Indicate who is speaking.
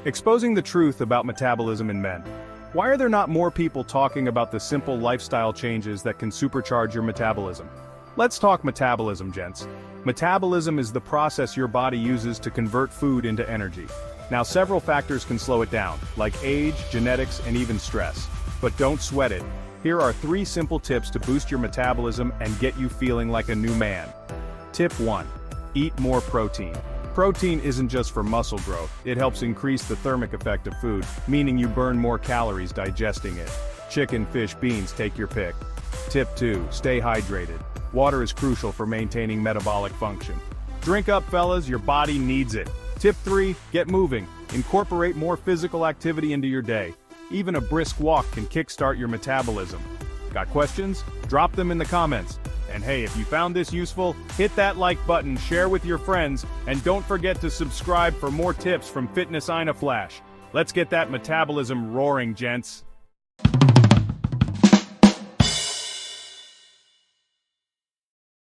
Speaker 1: Exposing the truth about metabolism in men. Why are there not more people talking about the simple lifestyle changes that can supercharge your metabolism? Let's talk metabolism, gents. Metabolism is the process your body uses to convert food into energy. Now, several factors can slow it down, like age, genetics, and even stress. But don't sweat it. Here are 3 simple tips to boost your metabolism and get you feeling like a new man. Tip 1. Eat more protein. Protein isn't just for muscle growth, it helps increase the thermic effect of food, meaning you burn more calories digesting it. Chicken, fish, beans, take your pick. Tip 2. Stay hydrated. Water is crucial for maintaining metabolic function. Drink up, fellas, your body needs it. Tip 3. Get moving. Incorporate more physical activity into your day. Even a brisk walk can kickstart your metabolism. Got questions? Drop them in the comments. And hey, if you found this useful, hit that like button, share with your friends, and don't forget to subscribe for more tips from Fitness in a Flash. Let's get that metabolism roaring, gents.